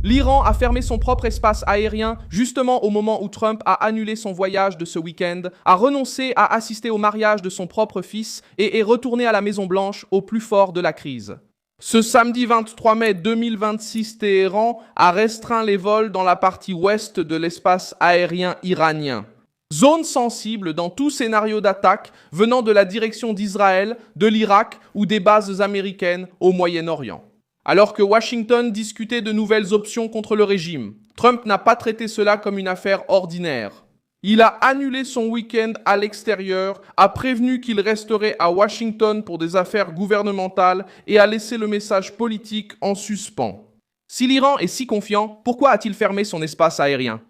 L'Iran a fermé son propre espace aérien justement au moment où Trump a annulé son voyage de ce week-end, a renoncé à assister au mariage de son propre fils et est retourné à la Maison-Blanche au plus fort de la crise. Ce samedi 23 mai 2026, Téhéran a restreint les vols dans la partie ouest de l'espace aérien iranien. Zone sensible dans tout scénario d'attaque venant de la direction d'Israël, de l'Irak ou des bases américaines au Moyen-Orient. Alors que Washington discutait de nouvelles options contre le régime, Trump n'a pas traité cela comme une affaire ordinaire. Il a annulé son week-end à l'extérieur, a prévenu qu'il resterait à Washington pour des affaires gouvernementales et a laissé le message politique en suspens. Si l'Iran est si confiant, pourquoi a-t-il fermé son espace aérien ?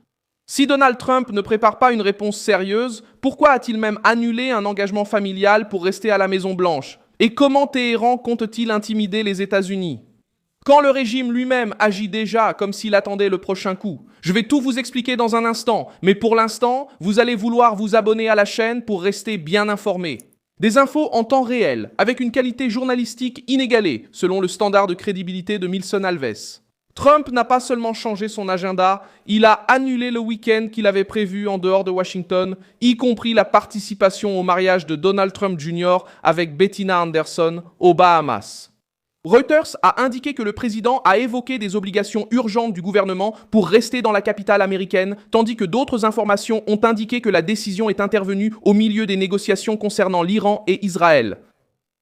Si Donald Trump ne prépare pas une réponse sérieuse, pourquoi a-t-il même annulé un engagement familial pour rester à la Maison-Blanche ? Et comment Téhéran compte-t-il intimider les États-Unis ? Quand le régime lui-même agit déjà comme s'il attendait le prochain coup. Je vais tout vous expliquer dans un instant, mais pour l'instant, vous allez vouloir vous abonner à la chaîne pour rester bien informé. Des infos en temps réel, avec une qualité journalistique inégalée, selon le standard de crédibilité de Milson Alves. Trump n'a pas seulement changé son agenda, il a annulé le week-end qu'il avait prévu en dehors de Washington, y compris la participation au mariage de Donald Trump Jr. avec Bettina Anderson aux Bahamas. Reuters a indiqué que le président a évoqué des obligations urgentes du gouvernement pour rester dans la capitale américaine, tandis que d'autres informations ont indiqué que la décision est intervenue au milieu des négociations concernant l'Iran et Israël.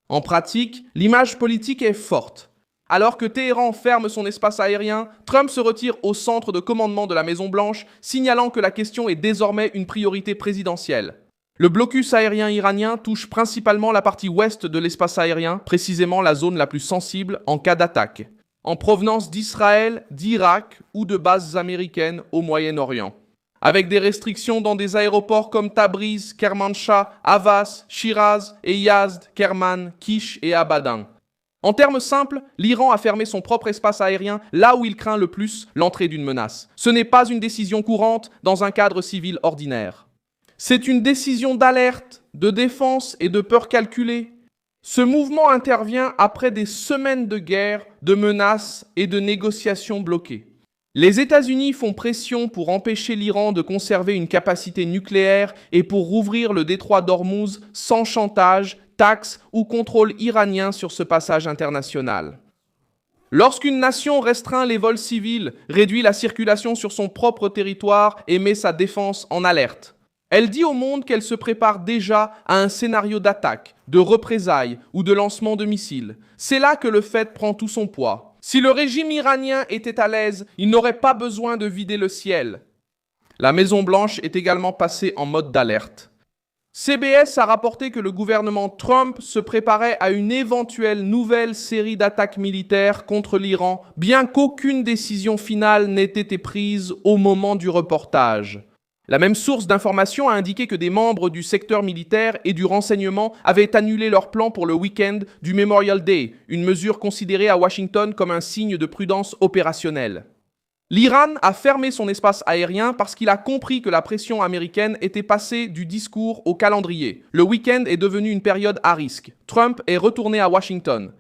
En pratique, l'image politique est forte. Alors que Téhéran ferme son espace aérien, Trump se retire au centre de commandement de la Maison-Blanche, signalant que la question est désormais une priorité présidentielle. Le blocus aérien iranien touche principalement la partie ouest de l'espace aérien, précisément la zone la plus sensible en cas d'attaque, en provenance d'Israël, d'Irak ou de bases américaines au Moyen-Orient. Avec des restrictions dans des aéroports comme Tabriz, Kermanshah, Havas, Shiraz et Yazd, Kerman, Kish et Abadan. En termes simples, l'Iran a fermé son propre espace aérien là où il craint le plus l'entrée d'une menace. Ce n'est pas une décision courante dans un cadre civil ordinaire. C'est une décision d'alerte, de défense et de peur calculée. Ce mouvement intervient après des semaines de guerre, de menaces et de négociations bloquées. Les États-Unis font pression pour empêcher l'Iran de conserver une capacité nucléaire et pour rouvrir le détroit d'Ormuz sans chantage, taxes ou contrôle iranien sur ce passage international. Lorsqu'une nation restreint les vols civils, réduit la circulation sur son propre territoire et met sa défense en alerte, elle dit au monde qu'elle se prépare déjà à un scénario d'attaque, de représailles ou de lancement de missiles. C'est là que le fait prend tout son poids. Si le régime iranien était à l'aise, il n'aurait pas besoin de vider le ciel. La Maison-Blanche est également passée en mode d'alerte. CBS a rapporté que le gouvernement Trump se préparait à une éventuelle nouvelle série d'attaques militaires contre l'Iran, bien qu'aucune décision finale n'ait été prise au moment du reportage. La même source d'information a indiqué que des membres du secteur militaire et du renseignement avaient annulé leur plan pour le week-end du Memorial Day, une mesure considérée à Washington comme un signe de prudence opérationnelle. L'Iran a fermé son espace aérien parce qu'il a compris que la pression américaine était passée du discours au calendrier. Le week-end est devenu une période à risque. Trump est retourné à Washington.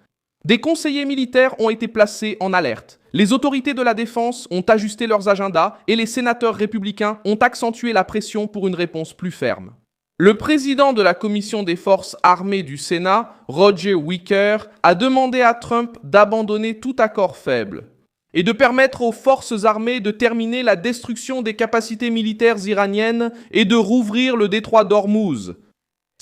Des conseillers militaires ont été placés en alerte. Les autorités de la défense ont ajusté leurs agendas et les sénateurs républicains ont accentué la pression pour une réponse plus ferme. Le président de la Commission des forces armées du Sénat, Roger Wicker, a demandé à Trump d'abandonner tout accord faible et de permettre aux forces armées de terminer la destruction des capacités militaires iraniennes et de rouvrir le détroit d'Ormuz.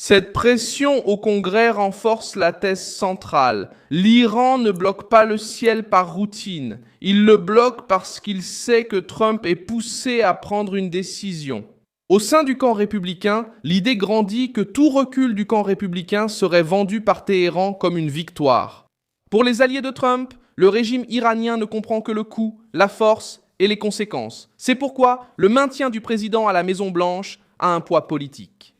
Cette pression au Congrès renforce la thèse centrale. L'Iran ne bloque pas le ciel par routine. Il le bloque parce qu'il sait que Trump est poussé à prendre une décision. Au sein du camp républicain, l'idée grandit que tout recul du camp républicain serait vendu par Téhéran comme une victoire. Pour les alliés de Trump, le régime iranien ne comprend que le coût, la force et les conséquences. C'est pourquoi le maintien du président à la Maison-Blanche a un poids politique.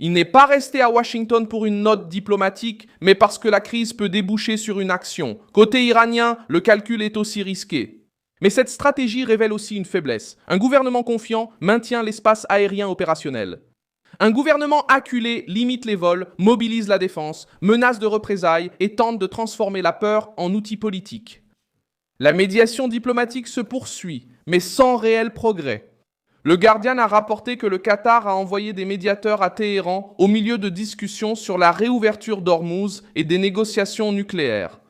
Il n'est pas resté à Washington pour une note diplomatique, mais parce que la crise peut déboucher sur une action. Côté iranien, le calcul est aussi risqué. Mais cette stratégie révèle aussi une faiblesse. Un gouvernement confiant maintient l'espace aérien opérationnel. Un gouvernement acculé limite les vols, mobilise la défense, menace de représailles et tente de transformer la peur en outil politique. La médiation diplomatique se poursuit, mais sans réel progrès. Le Guardian a rapporté que le Qatar a envoyé des médiateurs à Téhéran au milieu de discussions sur la réouverture d'Ormuz et des négociations nucléaires.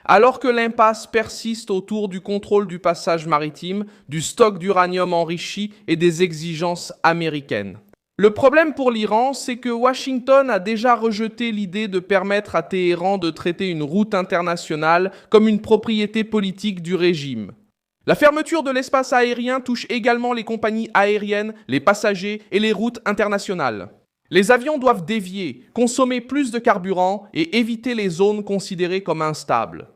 Alors que l'impasse persiste autour du contrôle du passage maritime, du stock d'uranium enrichi et des exigences américaines. Le problème pour l'Iran, c'est que Washington a déjà rejeté l'idée de permettre à Téhéran de traiter une route internationale comme une propriété politique du régime. La fermeture de l'espace aérien touche également les compagnies aériennes, les passagers et les routes internationales. Les avions doivent dévier, consommer plus de carburant et éviter les zones considérées comme instables.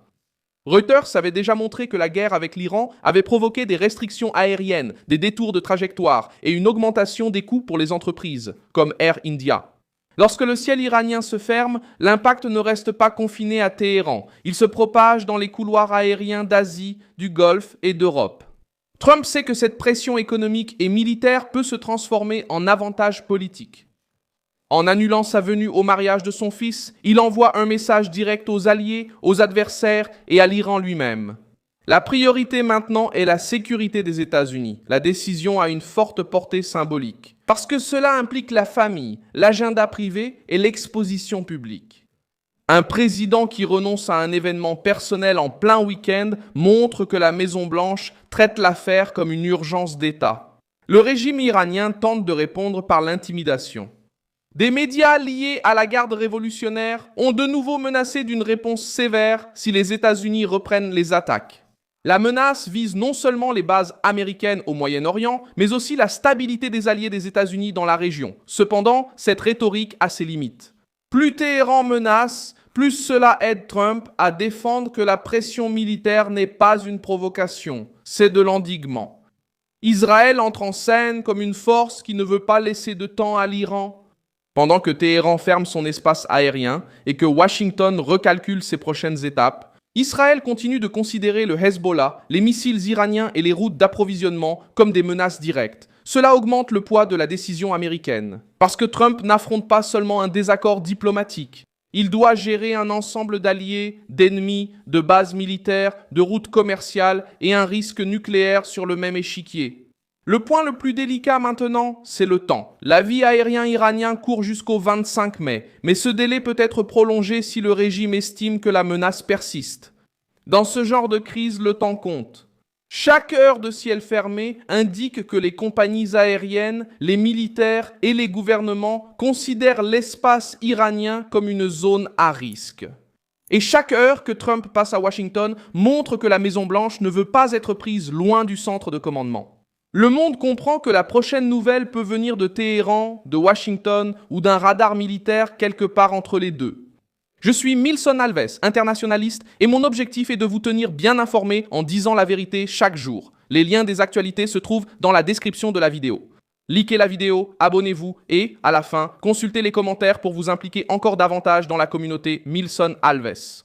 Reuters avait déjà montré que la guerre avec l'Iran avait provoqué des restrictions aériennes, des détours de trajectoire et une augmentation des coûts pour les entreprises, comme Air India. Lorsque le ciel iranien se ferme, l'impact ne reste pas confiné à Téhéran. Il se propage dans les couloirs aériens d'Asie, du Golfe et d'Europe. Trump sait que cette pression économique et militaire peut se transformer en avantage politique. En annulant sa venue au mariage de son fils, il envoie un message direct aux alliés, aux adversaires et à l'Iran lui-même. La priorité maintenant est la sécurité des États-Unis. La décision a une forte portée symbolique. Parce que cela implique la famille, l'agenda privé et l'exposition publique. Un président qui renonce à un événement personnel en plein week-end montre que la Maison-Blanche traite l'affaire comme une urgence d'État. Le régime iranien tente de répondre par l'intimidation. Des médias liés à la garde révolutionnaire ont de nouveau menacé d'une réponse sévère si les États-Unis reprennent les attaques. La menace vise non seulement les bases américaines au Moyen-Orient, mais aussi la stabilité des alliés des États-Unis dans la région. Cependant, cette rhétorique a ses limites. Plus Téhéran menace, plus cela aide Trump à défendre que la pression militaire n'est pas une provocation, c'est de l'endiguement. Israël entre en scène comme une force qui ne veut pas laisser de temps à l'Iran. Pendant que Téhéran ferme son espace aérien et que Washington recalcule ses prochaines étapes, Israël continue de considérer le Hezbollah, les missiles iraniens et les routes d'approvisionnement comme des menaces directes. Cela augmente le poids de la décision américaine. Parce que Trump n'affronte pas seulement un désaccord diplomatique. Il doit gérer un ensemble d'alliés, d'ennemis, de bases militaires, de routes commerciales et un risque nucléaire sur le même échiquier. Le point le plus délicat maintenant, c'est le temps. L'avis aérien iranien court jusqu'au 25 mai, mais ce délai peut être prolongé si le régime estime que la menace persiste. Dans ce genre de crise, le temps compte. Chaque heure de ciel fermé indique que les compagnies aériennes, les militaires et les gouvernements considèrent l'espace iranien comme une zone à risque. Et chaque heure que Trump passe à Washington montre que la Maison-Blanche ne veut pas être prise loin du centre de commandement. Le monde comprend que la prochaine nouvelle peut venir de Téhéran, de Washington ou d'un radar militaire quelque part entre les deux. Je suis Milson Alves, internationaliste, et mon objectif est de vous tenir bien informés en disant la vérité chaque jour. Les liens des actualités se trouvent dans la description de la vidéo. Likez la vidéo, abonnez-vous et, à la fin, consultez les commentaires pour vous impliquer encore davantage dans la communauté Milson Alves.